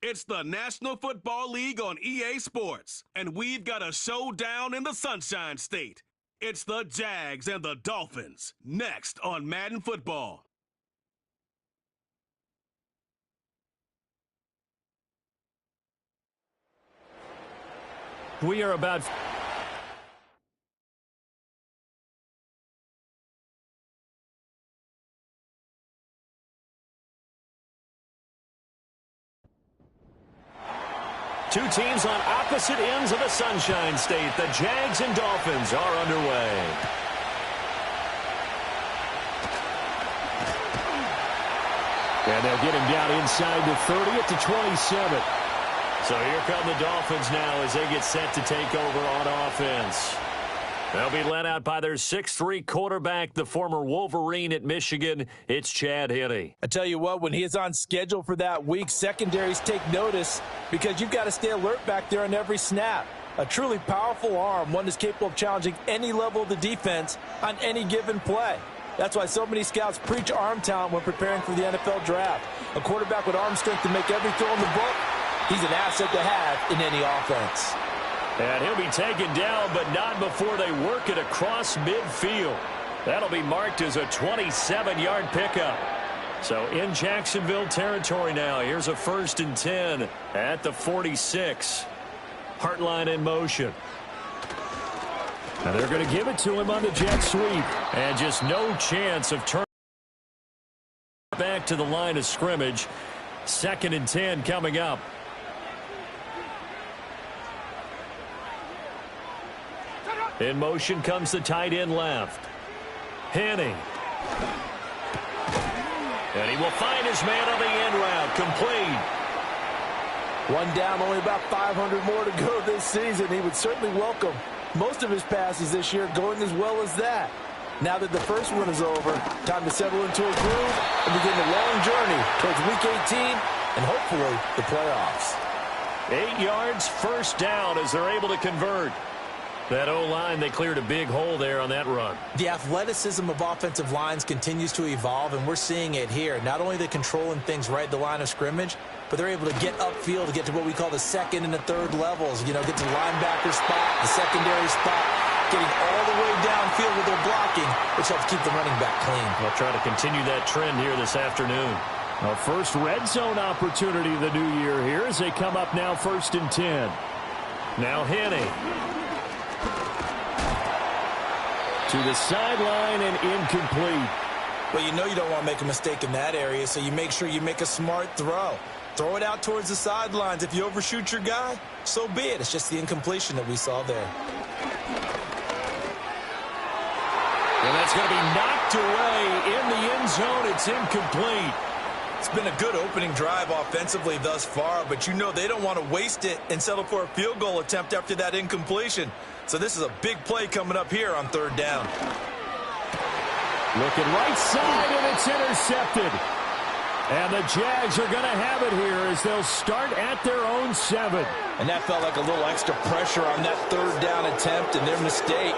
It's the National Football League on EA Sports, and we've got a showdown in the Sunshine State. It's the Jags and the Dolphins, next on Madden Football. We are about... Two teams on opposite ends of the Sunshine State. The Jags and Dolphins are underway. And they'll get him down inside the 30 at the 27. So here come the Dolphins now as they get set to take over on offense. They'll be led out by their 6'3" quarterback, the former Wolverine at Michigan. It's Chad Henne. I tell you what, when he is on schedule for that week, secondaries take notice because you've got to stay alert back there on every snap. A truly powerful arm, one that's capable of challenging any level of the defense on any given play. That's why so many scouts preach arm talent when preparing for the NFL draft. A quarterback with arm strength to make every throw in the book, he's an asset to have in any offense. And he'll be taken down, but not before they work it across midfield. That'll be marked as a 27-yard pickup. So in Jacksonville territory now. Here's a 1st and 10 at the 46. Hartline in motion. And they're going to give it to him on the jet sweep. And just no chance of turning back to the line of scrimmage. 2nd and 10 coming up. In motion comes the tight end left. Henne. And he will find his man on the end route. Complete. One down, only about 500 more to go this season. He would certainly welcome most of his passes this year going as well as that. Now that the first one is over, time to settle into a groove and begin the long journey towards Week 18 and hopefully the playoffs. 8 yards, 1st down as they're able to convert. That O-line, they cleared a big hole there on that run. The athleticism of offensive lines continues to evolve, and we're seeing it here. Not only are they controlling things right at the line of scrimmage, but they're able to get upfield to get to what we call the 2nd and the 3rd levels. You know, get to the linebacker spot, the secondary spot, getting all the way downfield with their blocking, which helps keep the running back clean. They'll try to continue that trend here this afternoon. A first red zone opportunity of the new year here as they come up now 1st and 10. Now Henne. To the sideline and incomplete. Well, you know you don't want to make a mistake in that area, so you make sure you make a smart throw. Throw it out towards the sidelines. If you overshoot your guy, so be it. It's just the incompletion that we saw there. And that's going to be knocked away in the end zone. It's incomplete. It's been a good opening drive offensively thus far, but you know they don't want to waste it and settle for a field goal attempt after that incompletion. So this is a big play coming up here on 3rd down. Looking right side, and it's intercepted. And the Jags are going to have it here as they'll start at their own 7. And that felt like a little extra pressure on that 3rd down attempt, and their mistake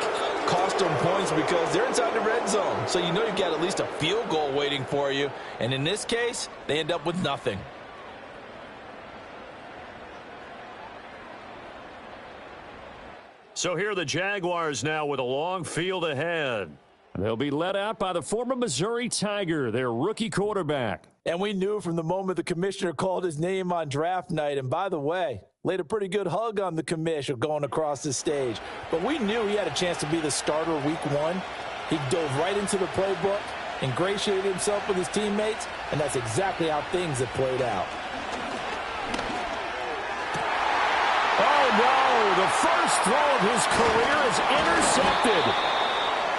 cost them points because they're inside the red zone. So you know you've got at least a field goal waiting for you. And in this case, they end up with nothing. So here are the Jaguars now with a long field ahead. They'll be led out by the former Missouri Tiger, their rookie quarterback. And we knew from the moment the commissioner called his name on draft night, and by the way, laid a pretty good hug on the commissioner going across the stage. But we knew he had a chance to be the starter week 1. He dove right into the playbook, ingratiated himself with his teammates, and that's exactly how things have played out. Oh, no, the first throw of his career is intercepted.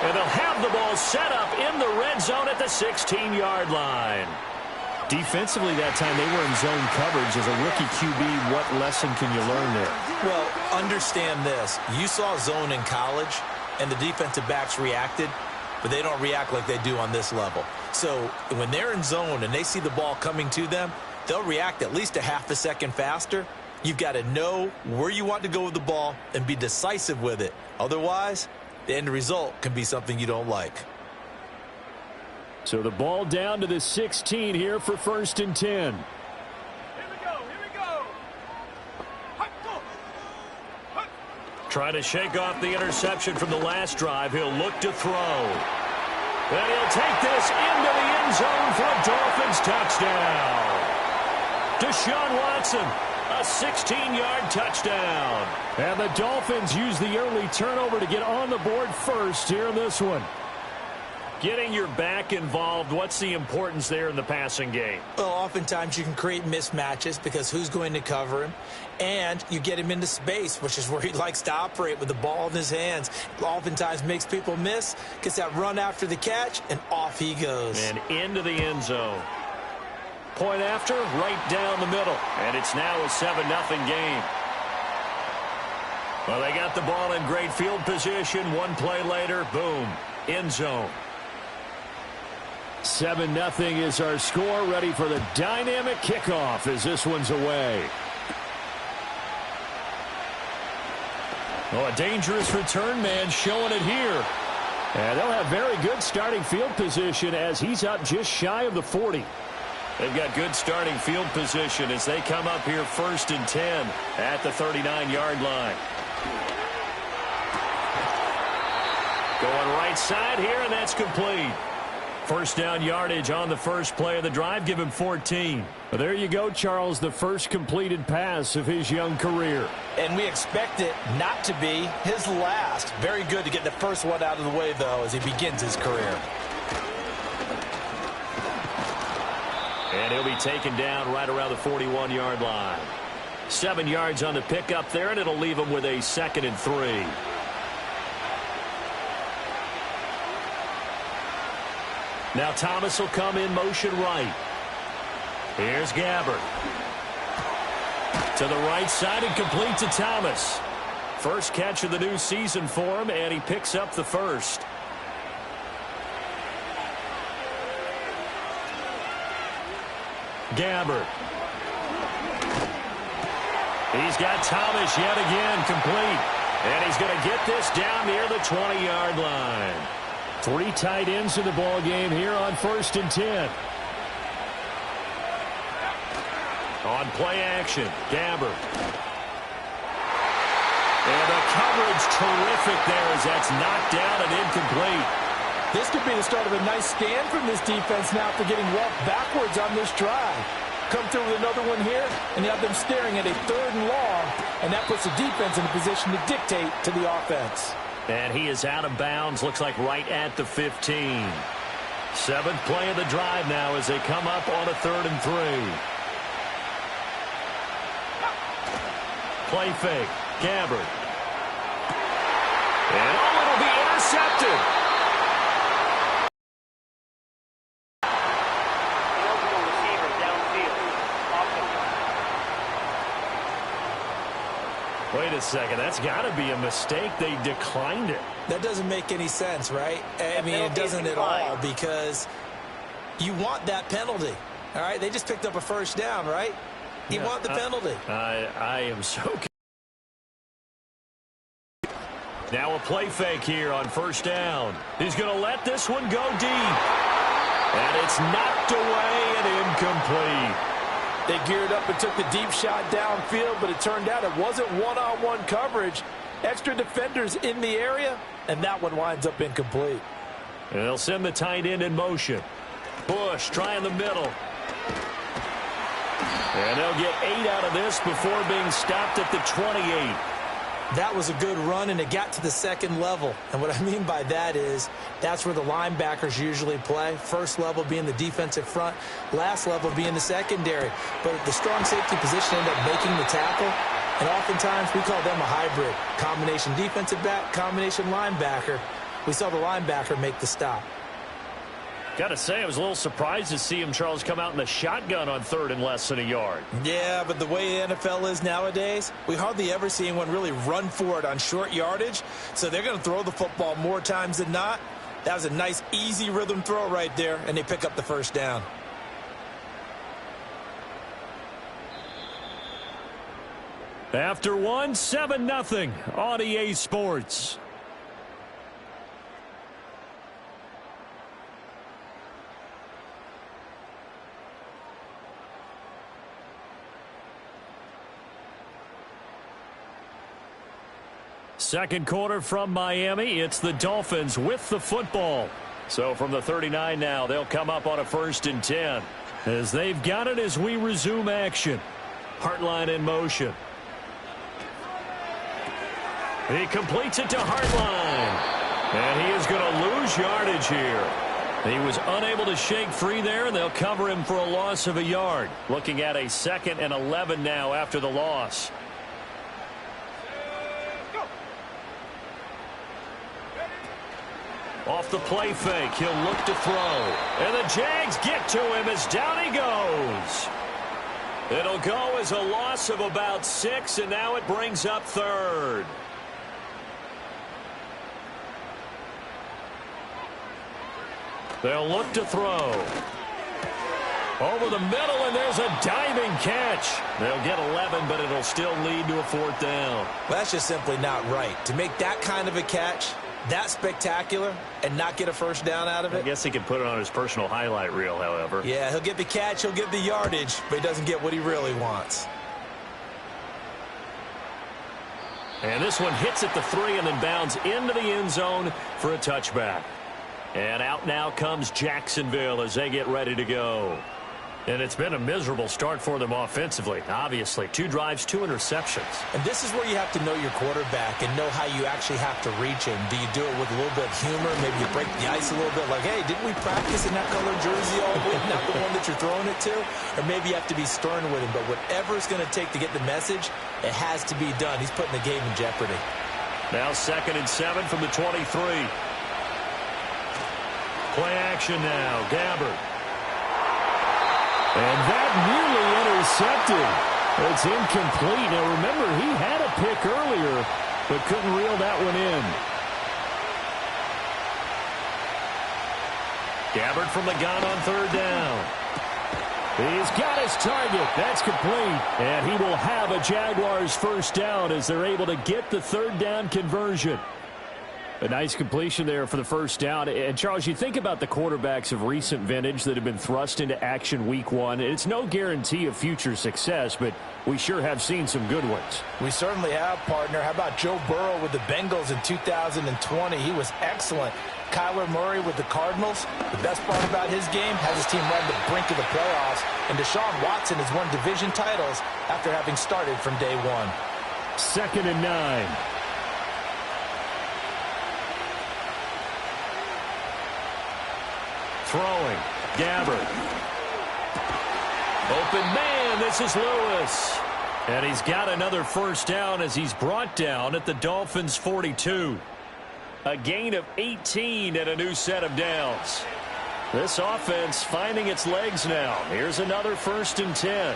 And they'll have the ball set up in the red zone at the 16-yard line. Defensively that time, they were in zone coverage. As a rookie QB, what lesson can you learn there? Well, understand this. You saw zone in college, and the defensive backs reacted, but they don't react like they do on this level. So when they're in zone and they see the ball coming to them, they'll react at least a half a second faster. You've got to know where you want to go with the ball and be decisive with it. Otherwise, the end result can be something you don't like. So the ball down to the 16 here for 1st and 10. Here we go. Trying to shake off the interception from the last drive. He'll look to throw. And he'll take this into the end zone for a Dolphins touchdown. Deshaun Watson, a 16-yard touchdown. And the Dolphins use the early turnover to get on the board first here in this one. Getting your back involved, what's the importance there in the passing game? Well, oftentimes you can create mismatches because who's going to cover him? And you get him into space, which is where he likes to operate with the ball in his hands. Oftentimes makes people miss, gets that run after the catch, and off he goes. And into the end zone. Point after, right down the middle. And it's now a 7-0 game. Well, they got the ball in great field position. One play later, boom, end zone. 7-0 is our score. Ready for the dynamic kickoff as this one's away. Oh, a dangerous return man showing it here. And they'll have very good starting field position as he's up just shy of the 40. They've got good starting field position as they come up here 1st and 10 at the 39-yard line. Going right side here, and that's complete. First down yardage on the first play of the drive. Give him 14. Well, there you go, Charles, the first completed pass of his young career. And we expect it not to be his last. Very good to get the first one out of the way, though, as he begins his career. And he'll be taken down right around the 41-yard line. 7 yards on the pickup there, and it'll leave him with a 2nd and 3. Now Thomas will come in motion right. Here's Gabbert. To the right side and complete to Thomas. First catch of the new season for him, and he picks up the first. Gabbert. He's got Thomas yet again complete. And he's going to get this down near the 20-yard line. 3 tight ends in the ball game here on 1st and 10. On play action, Gabbert. And the coverage terrific there as that's knocked down and incomplete. This could be the start of a nice stand from this defense now after getting roughed backwards on this drive. Come through with another one here, and you have them staring at a 3rd and long, and that puts the defense in a position to dictate to the offense. And he is out of bounds, looks like right at the 15. 7th play of the drive now as they come up on a 3rd and 3. Play fake, Gabbert. And it'll be intercepted. Wait a second, that's got to be a mistake. They declined it. That doesn't make any sense, right? I mean, it doesn't at all, because you want that penalty. All right, they just picked up a first down, right? You want the penalty. I am so now a play fake here on 1st down. He's going to let this one go deep. And it's knocked away and incomplete. They geared up and took the deep shot downfield, but it turned out it wasn't one-on-one coverage. Extra defenders in the area, and that one winds up incomplete. And they'll send the tight end in motion. Bush trying the middle. And they'll get 8 out of this before being stopped at the 28. That was a good run, and it got to the 2nd level. And what I mean by that is that's where the linebackers usually play. First level being the defensive front, last level being the secondary. But the strong safety position ended up making the tackle, and oftentimes we call them a hybrid. Combination defensive back, combination linebacker. We saw the linebacker make the stop. Got to say, I was a little surprised to see him, Charles, come out in the shotgun on 3rd and less than a yard. Yeah, but the way the NFL is nowadays, we hardly ever see anyone really run for it on short yardage. So they're going to throw the football more times than not. That was a nice, easy rhythm throw right there, and they pick up the first down. After 7-0 on EA Sports. Second quarter from Miami. It's the Dolphins with the football. So from the 39 now, they'll come up on a 1st and 10. As they've got it as we resume action. Hartline in motion. He completes it to Hartline. And he is going to lose yardage here. He was unable to shake free there, and they'll cover him for a loss of a yard. Looking at a 2nd and 11 now after the loss. Off the play fake, he'll look to throw. And the Jags get to him as down he goes. It'll go as a loss of about 6, and now it brings up 3rd. They'll look to throw. Over the middle, and there's a diving catch. They'll get 11, but it'll still lead to a 4th down. Well, that's just simply not right. To make that kind of a catch, that spectacular, and not get a 1st down out of it. I guess he can put it on his personal highlight reel, however. Yeah, he'll get the catch, he'll get the yardage, but he doesn't get what he really wants. And this one hits at the 3 and then bounds into the end zone for a touchback. And out now comes Jacksonville as they get ready to go. And it's been a miserable start for them offensively. Obviously, 2 drives, 2 interceptions. And this is where you have to know your quarterback and know how you actually have to reach him. Do you do it with a little bit of humor? Maybe you break the ice a little bit like, hey, didn't we practice in that colored jersey all week? Not the one that you're throwing it to? Or maybe you have to be stern with him. But whatever it's going to take to get the message, it has to be done. He's putting the game in jeopardy. Now 2nd and 7 from the 23. Play action now. Gabbert. And that nearly intercepted. It's incomplete. Now remember, he had a pick earlier, but couldn't reel that one in. Gabbert from the gun on 3rd down. He's got his target. That's complete. And he will have a Jaguars 1st down as they're able to get the 3rd down conversion. A nice completion there for the 1st down. And, Charles, you think about the quarterbacks of recent vintage that have been thrust into action week 1. It's no guarantee of future success, but we sure have seen some good ones. We certainly have, partner. How about Joe Burrow with the Bengals in 2020? He was excellent. Kyler Murray with the Cardinals. The best part about his game has his team right at the brink of the playoffs. And Deshaun Watson has won division titles after having started from day 1. 2nd and 9. Throwing. Gabbert. Open man. This is Lewis. And he's got another 1st down as he's brought down at the Dolphins' 42. A gain of 18 and a new set of downs. This offense finding its legs now. Here's another 1st and 10.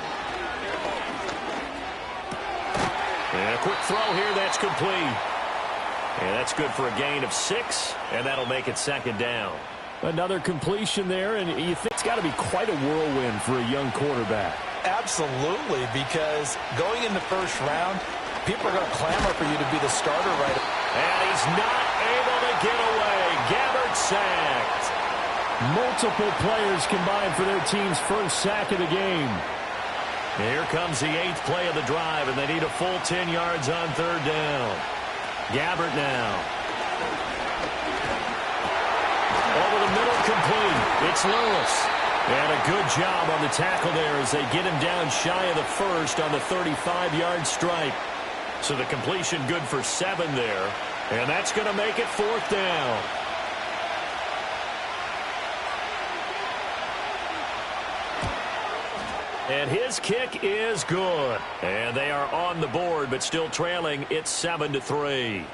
And a quick throw here. That's complete. And that's good for a gain of 6. And that'll make it 2nd down. Another completion there, and you think it's got to be quite a whirlwind for a young quarterback. Absolutely, because going in the 1st round, people are going to clamor for you to be the starter right. And he's not able to get away. Gabbert sacked. Multiple players combined for their team's 1st sack of the game. Here comes the 8th play of the drive, and they need a full 10 yards on 3rd down. Gabbert now. Over the middle, complete. It's Lewis. And a good job on the tackle there as they get him down shy of the 1st on the 35-yard strike. So the completion good for 7 there. And that's going to make it 4th down. And his kick is good. And they are on the board, but still trailing. It's 7-3.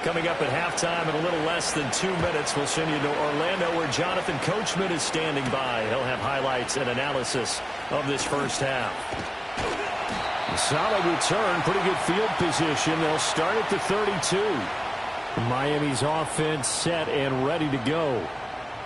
Coming up at halftime in a little less than 2 minutes, we'll send you to Orlando where Jonathan Coachman is standing by. He'll have highlights and analysis of this 1st half. A solid return, pretty good field position. They'll start at the 32. Miami's offense set and ready to go.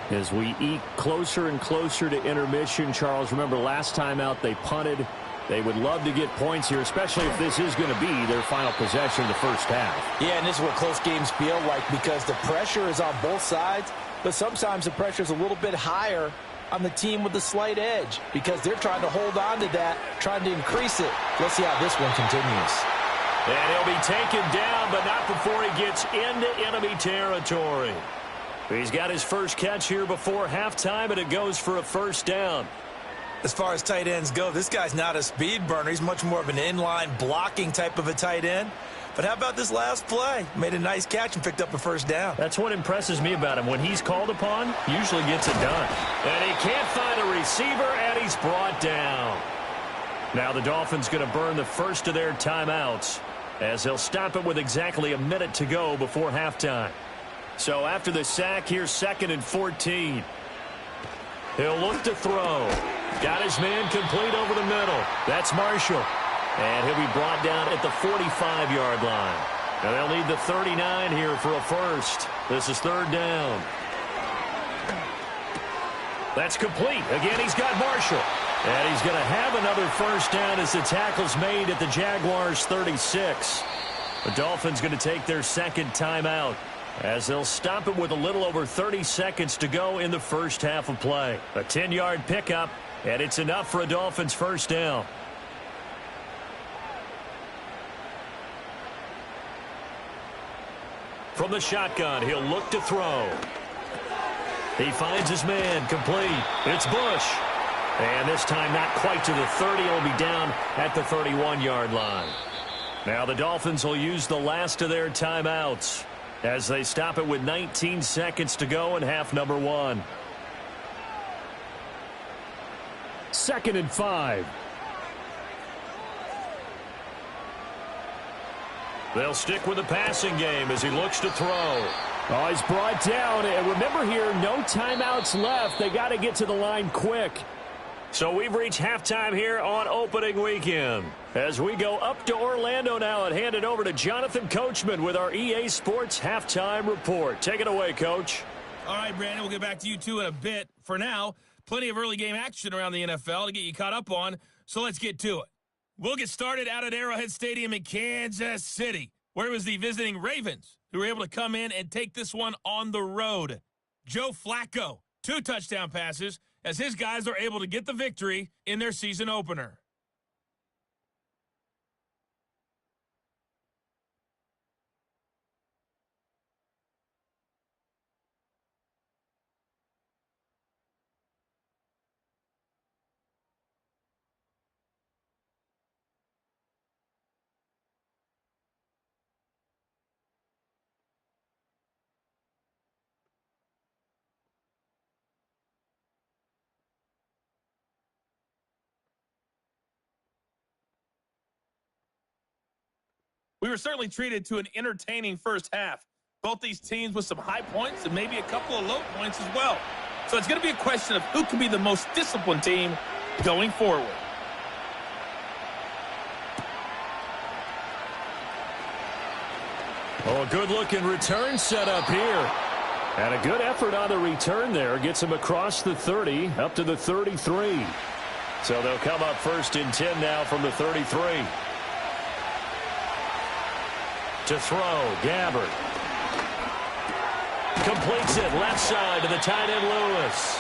As we eke closer and closer to intermission, Charles, remember last time out they punted. They would love to get points here, especially if this is going to be their final possession of the 1st half. Yeah, and this is what close games feel like because the pressure is on both sides, but sometimes the pressure is a little bit higher on the team with the slight edge because they're trying to hold on to that, trying to increase it. Let's see how this one continues. And he'll be taken down, but not before he gets into enemy territory. He's got his first catch here before halftime, and it goes for a first down. As far as tight ends go, this guy's not a speed burner. He's much more of an inline blocking type of a tight end. But how about this last play? Made a nice catch and picked up a first down. That's what impresses me about him. When he's called upon, he usually gets it done. And he can't find a receiver, and he's brought down. Now the Dolphins going to burn the first of their timeouts as they'll stop it with exactly a minute to go before halftime. So after the sack, here's 2nd and 14. He'll look to throw. Got his man complete over the middle. That's Marshall. And he'll be brought down at the 45-yard line. Now they'll need the 39 here for a first. This is 3rd down. That's complete. Again, he's got Marshall. And he's going to have another first down as the tackle's made at the Jaguars' 36. The Dolphins going to take their 2nd timeout as they'll stop it with a little over 30 seconds to go in the first half of play. A 10-yard pickup, and it's enough for a Dolphins first down. From the shotgun, he'll look to throw. He finds his man complete. It's Bush. And this time not quite to the 30. He'll be down at the 31-yard line. Now the Dolphins will use the last of their timeouts as they stop it with 19 seconds to go in half number 1. 2nd and 5. They'll stick with the passing game as he looks to throw. Oh, he's brought down. And remember here, no timeouts left. They got to get to the line quick. So we've reached halftime here on opening weekend. As we go up to Orlando now and hand it over to Jonathan Coachman with our EA Sports Halftime Report. Take it away, Coach. All right, Brandon, we'll get back to you two in a bit. For now, plenty of early game action around the NFL to get you caught up on, so let's get to it. We'll get started out at Arrowhead Stadium in Kansas City, where it was the visiting Ravens who were able to come in and take this one on the road. Joe Flacco, 2 touchdown passes, as his guys are able to get the victory in their season opener. We were certainly treated to an entertaining first half. Both these teams with some high points and maybe a couple of low points as well. So it's going to be a question of who can be the most disciplined team going forward. Oh, a good-looking return set up here. And a good effort on the return there. Gets him across the 30, up to the 33. So they'll come up 1st and 10 now from the 33. To throw, Gabbard. Completes it left side to the tight end Lewis.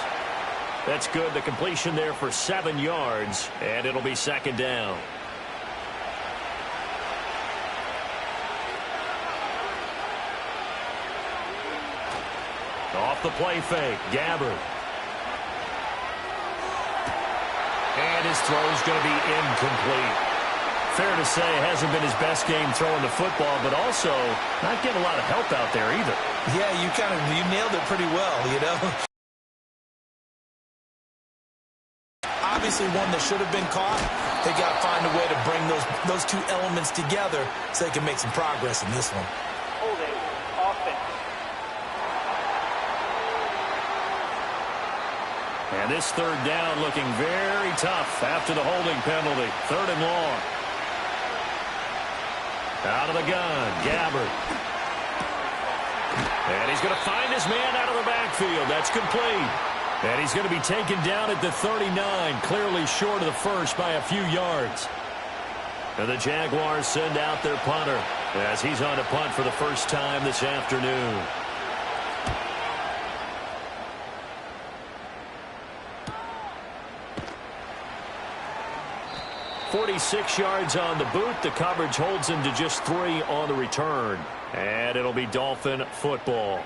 That's good. The completion there for 7 yards, and it'll be 2nd down. Off the play fake, Gabbard. And his throw's going to be incomplete. Fair to say, it hasn't been his best game throwing the football, but also not getting a lot of help out there either. Yeah, you nailed it pretty well, you know. Obviously one that should have been caught. They got to find a way to bring those 2 elements together so they can make some progress in this one. Holding offense. And this 3rd down looking very tough after the holding penalty. 3rd and long. Out of the gun, Gabbard. And he's going to find his man out of the backfield. That's complete. And he's going to be taken down at the 39, clearly short of the first by a few yards. And the Jaguars send out their punter as he's on to punt for the first time this afternoon. 46 yards on the boot. The coverage holds him to just 3 on the return. And it'll be Dolphin football.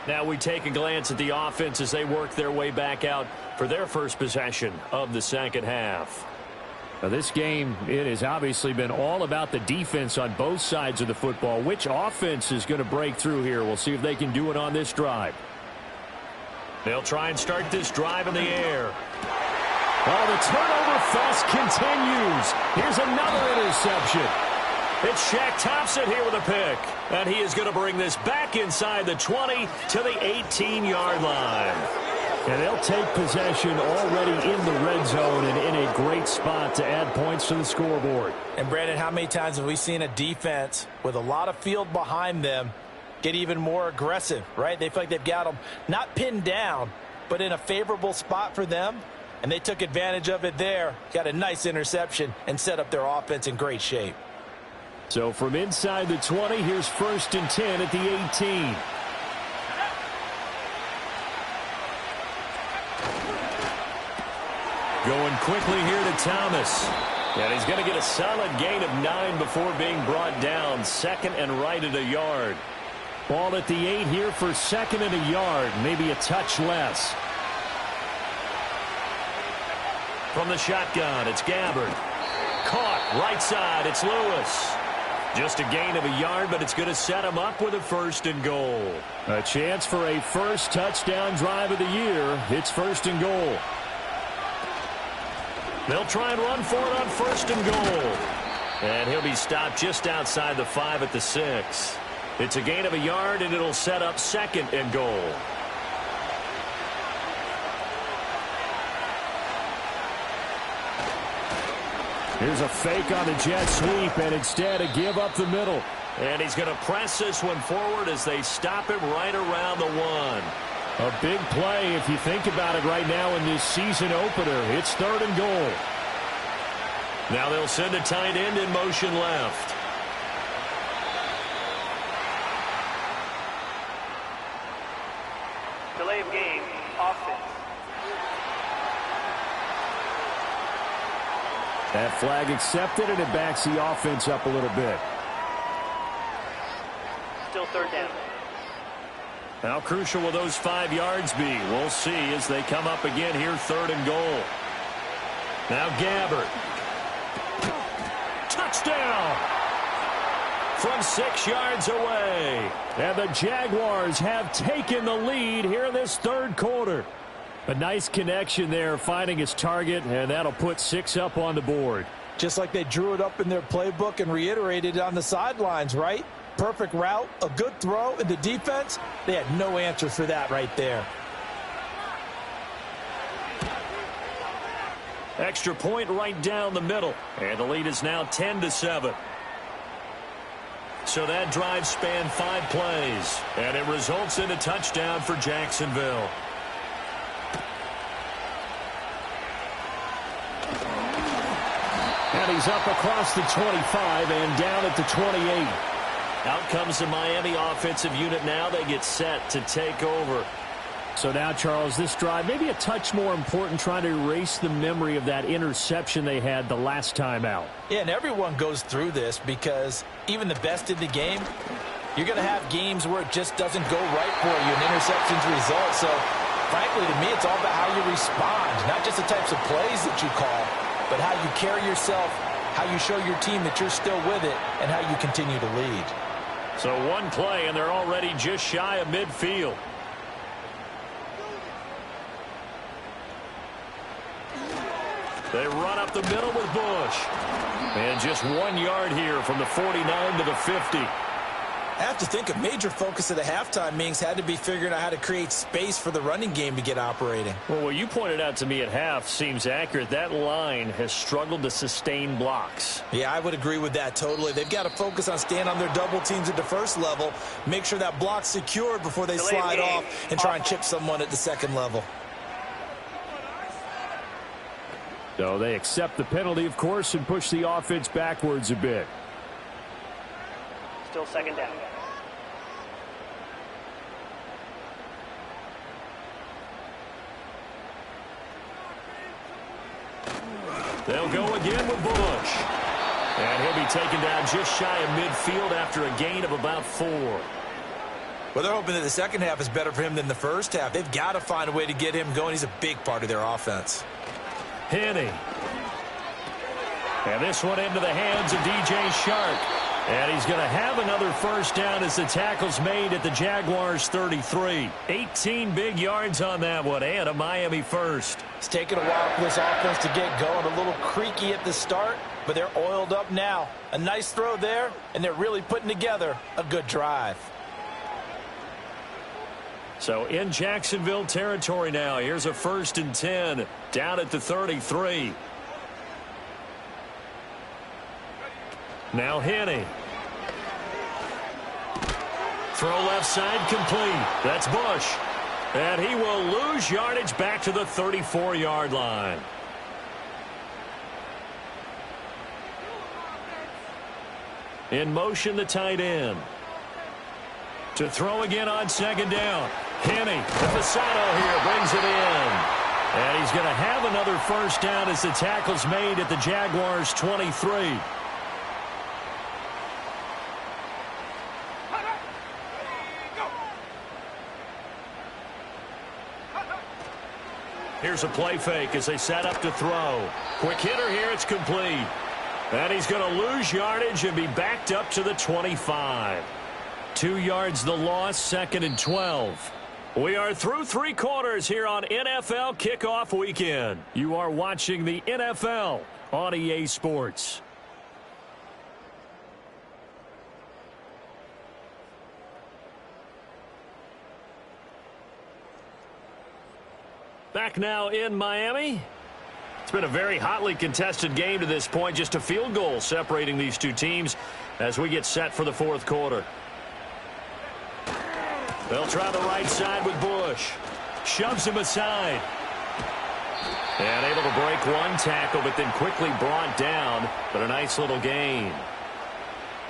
Now we take a glance at the offense as they work their way back out for their first possession of the second half. Now this game, it has obviously been all about the defense on both sides of the football. Which offense is going to break through here? We'll see if they can do it on this drive. They'll try and start this drive in the air. Oh, the turnover fest continues. Here's another interception. It's Shaq Thompson here with a pick. And he is going to bring this back inside the 20 to the 18-yard line. And they'll take possession already in the red zone and in a great spot to add points to the scoreboard. And, Brandon, how many times have we seen a defense with a lot of field behind them get even more aggressive, right? They feel like they've got them not pinned down, but in a favorable spot for them. And they took advantage of it there, got a nice interception, and set up their offense in great shape. So from inside the 20, here's 1st and 10 at the 18. Going quickly here to Thomas. And he's going to get a solid gain of 9 before being brought down. 2nd and right at a yard. Ball at the 8 here for 2nd and a yard. Maybe a touch less. From the shotgun, it's Gabbard. Caught right side, it's Lewis. Just a gain of a yard, but it's going to set him up with a 1st and goal. A chance for a first touchdown drive of the year. It's 1st and goal. They'll try and run for it on 1st and goal. And he'll be stopped just outside the 5 at the 6. It's a gain of a yard, and it'll set up 2nd and goal. Here's a fake on the jet sweep, and instead a give up the middle. And he's going to press this one forward as they stop him right around the 1. A big play if you think about it right now in this season opener. It's 3rd and goal. Now they'll send a tight end in motion left. Delay of game, offense. That flag accepted, and it backs the offense up a little bit. Still 3rd down. How crucial will those 5 yards be? We'll see as they come up again here, 3rd and goal. Now Gabbard. Touchdown! From 6 yards away. And the Jaguars have taken the lead here in this 3rd quarter. A nice connection there, finding his target, and that'll put 6 up on the board. Just like they drew it up in their playbook and reiterated it on the sidelines, right? Perfect route, a good throw, and the defense, they had no answer for that right there. Extra point right down the middle. And the lead is now 10-7. So that drive spanned 5 plays. And it results in a touchdown for Jacksonville. And he's up across the 25 and down at the 28. Out comes the Miami offensive unit now. They get set to take over. So now, Charles, this drive maybe a touch more important, trying to erase the memory of that interception they had the last time out. Yeah, and everyone goes through this because even the best in the game, you're going to have games where it just doesn't go right for you, and interceptions result. So, frankly, to me, it's all about how you respond, not just the types of plays that you call, but how you carry yourself, how you show your team that you're still with it, and how you continue to lead. So 1 play, and they're already just shy of midfield. They run up the middle with Bush. And just 1 yard here from the 49 to the 50. I have to think a major focus of the halftime meetings had to be figuring out how to create space for the running game to get operating. Well, what you pointed out to me at half seems accurate. That line has struggled to sustain blocks. Yeah, I would agree with that totally. They've got to focus on staying on their double teams at the first level, make sure that block's secured before they slide off and try and chip someone at the second level. So they accept the penalty, of course, and push the offense backwards a bit. Still 2nd down. They'll go again with Bush. And he'll be taken down just shy of midfield after a gain of about 4. Well, they're hoping that the second half is better for him than the first half. They've got to find a way to get him going. He's a big part of their offense. Henney. And this one into the hands of DJ Shark. And he's going to have another first down as the tackle's made at the Jaguars' 33. 18 big yards on that one, and a Miami first. It's taken a while for this offense to get going. A little creaky at the start, but they're oiled up now. A nice throw there, and they're really putting together a good drive. So in Jacksonville territory now. Here's a 1st and 10 down at the 33. Now Henney. Throw left side complete. That's Bush. And he will lose yardage back to the 34-yard line. In motion, the tight end. To throw again on 2nd down. Henney, the Fasano here brings it in. And he's going to have another first down as the tackle's made at the Jaguars' 23. Here's a play fake as they set up to throw. Quick hitter here, it's complete. And he's going to lose yardage and be backed up to the 25. 2 yards the loss, 2nd and 12. We are through 3 quarters here on NFL Kickoff Weekend. You are watching the NFL on EA Sports. Back now in Miami. It's been a very hotly contested game to this point. Just a field goal separating these two teams as we get set for the 4th quarter. They'll try the right side with Bush. Shoves him aside. And able to break one tackle, but then quickly brought down. But a nice little gain.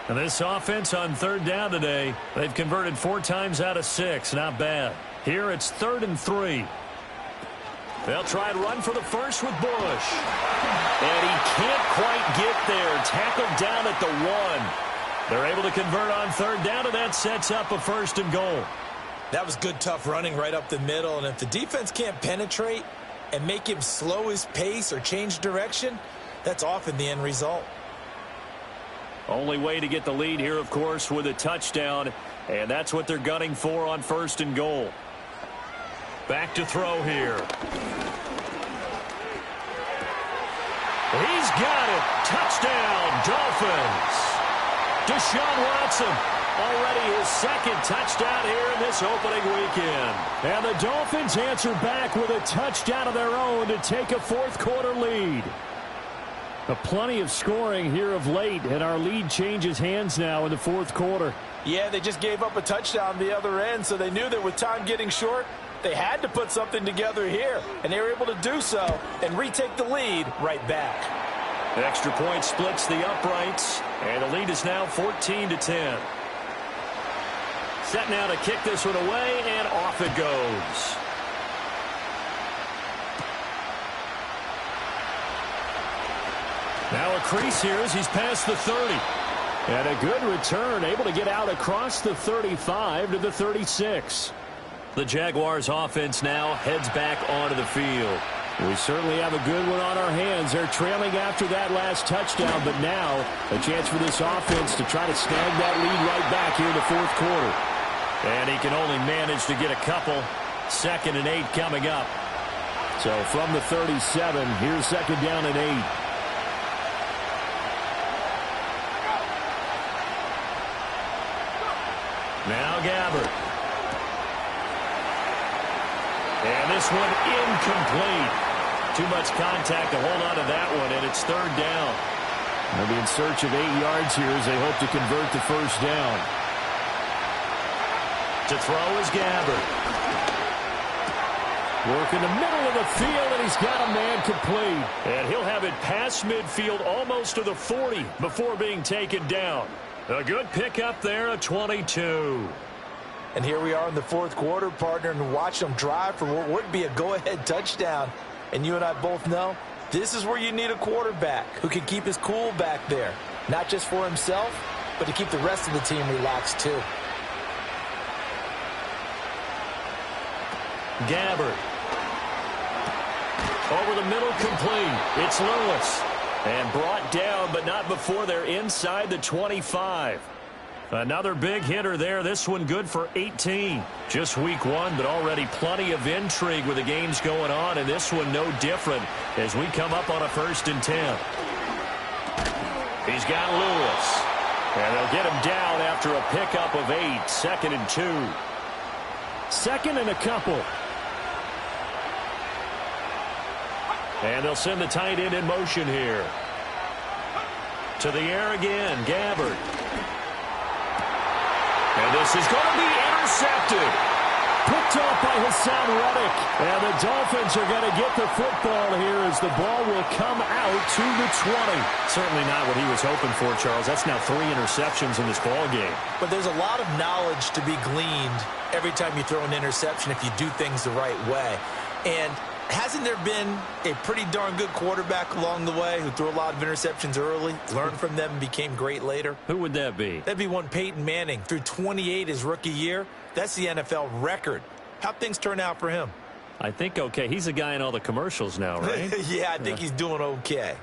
And this offense on 3rd down today, they've converted 4 times out of 6. Not bad. Here it's 3rd and 3. They'll try and run for the first with Bush. And he can't quite get there. Tackled down at the 1. They're able to convert on 3rd down, and that sets up a 1st and goal. That was good, tough running right up the middle. And if the defense can't penetrate and make him slow his pace or change direction, that's often the end result. Only way to get the lead here, of course, with a touchdown. And that's what they're gunning for on 1st and goal. Back to throw here. He's got it. Touchdown, Dolphins. Deshaun Watson, already his 2nd touchdown here in this opening weekend. And the Dolphins answer back with a touchdown of their own to take a 4th quarter lead. Plenty of scoring here of late, and our lead changes hands now in the 4th quarter. Yeah, they just gave up a touchdown the other end, so they knew that with time getting short, they had to put something together here, and they were able to do so and retake the lead right back. The extra point splits the uprights, and the lead is now 14-10. Set now to kick this one away, and off it goes. Now a crease here as he's past the 30. And a good return, able to get out across the 35 to the 36. The Jaguars offense now heads back onto the field. We certainly have a good one on our hands. They're trailing after that last touchdown, but now a chance for this offense to try to snag that lead right back here in the 4th quarter. And he can only manage to get a couple. 2nd and 8 coming up. So from the 37, here's 2nd down and 8. Now Gabbert. And this one incomplete. Too much contact to hold on to that one, and it's 3rd down. They'll be in search of 8 yards here as they hope to convert the 1st down. To throw is Gabbert. Work in the middle of the field, and he's got a man complete. And he'll have it past midfield almost to the 40 before being taken down. A good pickup there, a 22. And here we are in the 4th quarter, partner, and watch them drive for what would be a go-ahead touchdown. And you and I both know This is where you need a quarterback who can keep his cool back there. Not just for himself, but to keep the rest of the team relaxed too. Gabbard. Over the middle, complete. It's Lewis. And brought down, but not before they're inside the 25. Another big hitter there. This one good for 18. Just week one, but already plenty of intrigue with the games going on, and this one no different as we come up on a 1st and 10. He's got Lewis. And they'll get him down after a pickup of 8. 2nd and 2. 2nd and a couple. And they'll send the tight end in motion here. To the air again, Gabbard. And this is going to be intercepted. Picked off by Hassan Reddick. And the Dolphins are going to get the football here as the ball will come out to the 20. Certainly not what he was hoping for, Charles. That's now 3 interceptions in this ball game. But there's a lot of knowledge to be gleaned every time you throw an interception if you do things the right way. And hasn't there been a pretty darn good quarterback along the way who threw a lot of interceptions early, learned from them, and became great later? Who would that be? That'd be one Peyton Manning. Threw 28 his rookie year. That's the NFL record. How'd things turn out for him? I think okay. He's a guy in all the commercials now, right? Yeah, I think he's doing okay.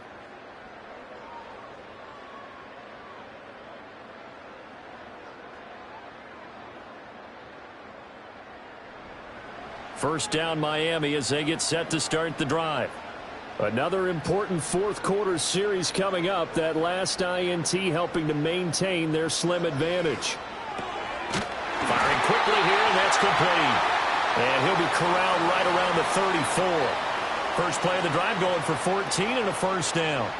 First down Miami as they get set to start the drive. Another important 4th quarter series coming up. That last INT helping to maintain their slim advantage. Firing quickly here, and that's complete. And he'll be corralled right around the 34. First play of the drive going for 14 and a 1st down.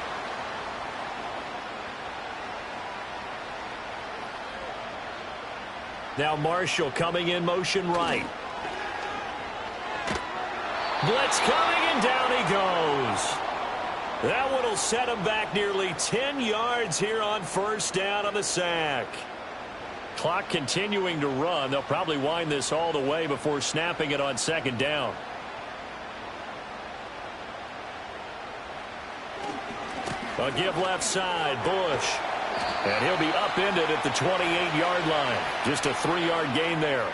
Now Marshall coming in motion right. Blitz coming, and down he goes. That one will set him back nearly 10 yards here on 1st down on the sack. Clock continuing to run. They'll probably wind this all the way before snapping it on 2nd down. A give left side, Bush. And he'll be upended at the 28-yard line. Just a 3-yard gain there.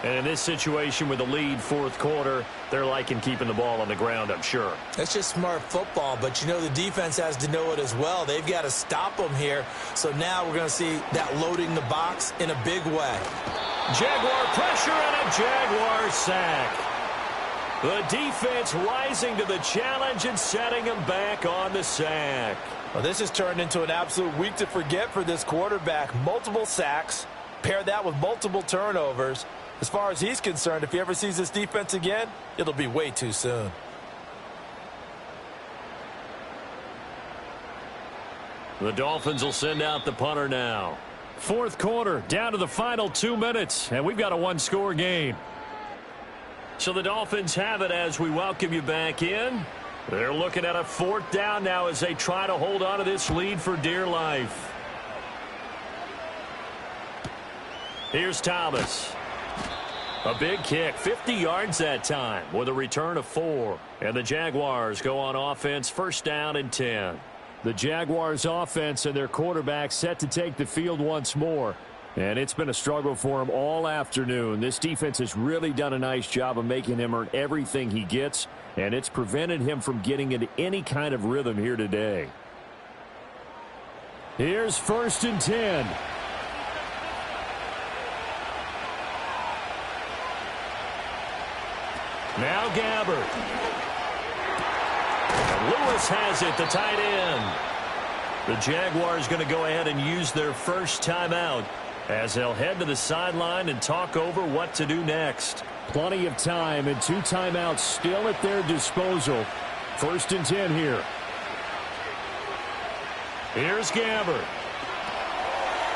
And in this situation with the lead 4th quarter, they're liking keeping the ball on the ground, I'm sure. That's just smart football, but you know the defense has to know it as well. They've got to stop them here. So now we're going to see that loading the box in a big way. Jaguar pressure and a Jaguar sack. The defense rising to the challenge and setting him back on the sack. Well, this has turned into an absolute week to forget for this quarterback. Multiple sacks, pair that with multiple turnovers. As far as he's concerned, if he ever sees this defense again, it'll be way too soon. The Dolphins will send out the punter now. 4th quarter, down to the final 2 minutes, and we've got a 1-score game. So the Dolphins have it as we welcome you back in. They're looking at a 4th down now as they try to hold on to this lead for dear life. Here's Thomas. A big kick, 50 yards that time with a return of 4. And the Jaguars go on offense, 1st down and 10. The Jaguars offense and their quarterback set to take the field once more. And it's been a struggle for him all afternoon. This defense has really done a nice job of making him earn everything he gets. And it's prevented him from getting into any kind of rhythm here today. Here's 1st and 10. Now Gabbard. And Lewis has it, the tight end. The Jaguars going to go ahead and use their first timeout as they'll head to the sideline and talk over what to do next. Plenty of time and 2 timeouts still at their disposal. 1st and 10 here. Here's Gabbard.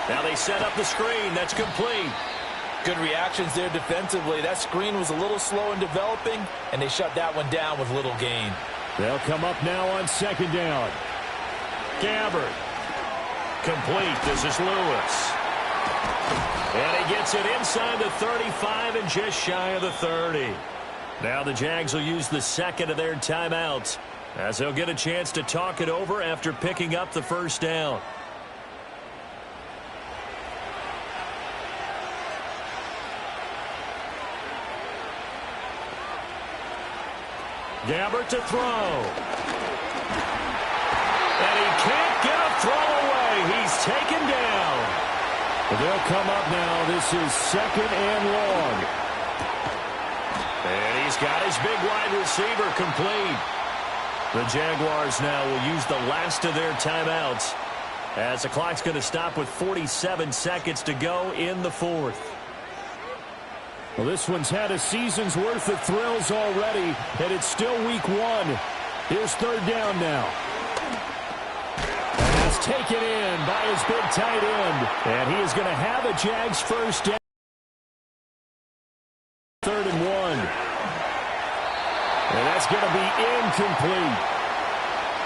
Now they set up the screen. That's complete. Good reactions there defensively. That screen was a little slow in developing, and they shut that one down with little gain. They'll come up now on 2nd down. Gabbard. Complete. This is Lewis. And he gets it inside the 35 and just shy of the 30. Now the Jags will use the 2nd of their timeouts as they'll get a chance to talk it over after picking up the first down. Gabbert to throw. And he can't get a throw away. He's taken down. They'll come up now. This is 2nd and long. And he's got his big wide receiver complete. The Jaguars now will use the last of their timeouts as the clock's going to stop with 47 seconds to go in the fourth. Well, this one's had a season's worth of thrills already, and it's still week 1. Here's 3rd down now. That's taken in by his big tight end. And he is going to have a Jags first down. 3rd and 1. And that's going to be incomplete.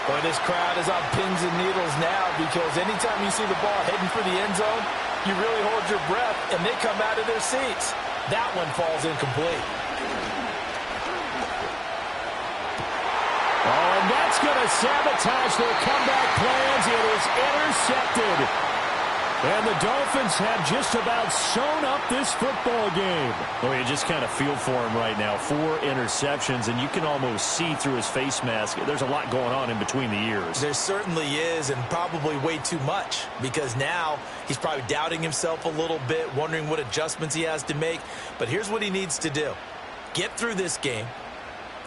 Boy, this crowd is on pins and needles now because anytime you see the ball heading for the end zone, you really hold your breath, and they come out of their seats. That one falls incomplete. Oh, and that's going to sabotage their comeback plans. It is intercepted. And the Dolphins have just about sewn up this football game. Well, you just kind of feel for him right now. 4 interceptions, and you can almost see through his face mask. There's a lot going on in between the ears. There certainly is, and probably way too much, because now he's probably doubting himself a little bit, wondering what adjustments he has to make. But here's what he needs to do. Get through this game,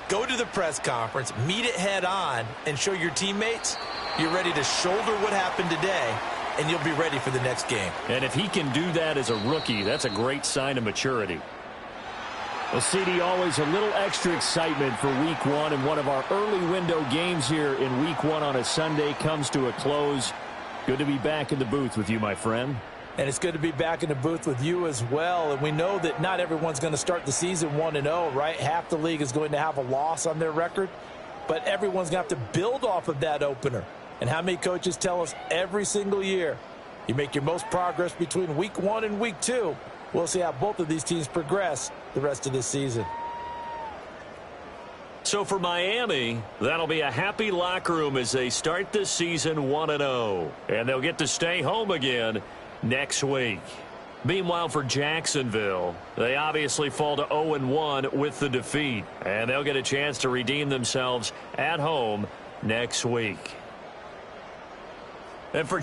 go to the press conference, meet it head on, and show your teammates you're ready to shoulder what happened today, and you'll be ready for the next game. And if he can do that as a rookie, that's a great sign of maturity. Well, CD, always a little extra excitement for week 1, and one of our early window games here in week 1 on a Sunday comes to a close. Good to be back in the booth with you, my friend. And it's good to be back in the booth with you as well. And we know that not everyone's going to start the season 1-0, right? Half the league is going to have a loss on their record, but everyone's going to have to build off of that opener. And how many coaches tell us every single year, you make your most progress between week 1 and week 2. We'll see how both of these teams progress the rest of this season. So for Miami, that'll be a happy locker room as they start this season 1-0. And they'll get to stay home again next week. Meanwhile, for Jacksonville, they obviously fall to 0-1 with the defeat. And they'll get a chance to redeem themselves at home next week. And for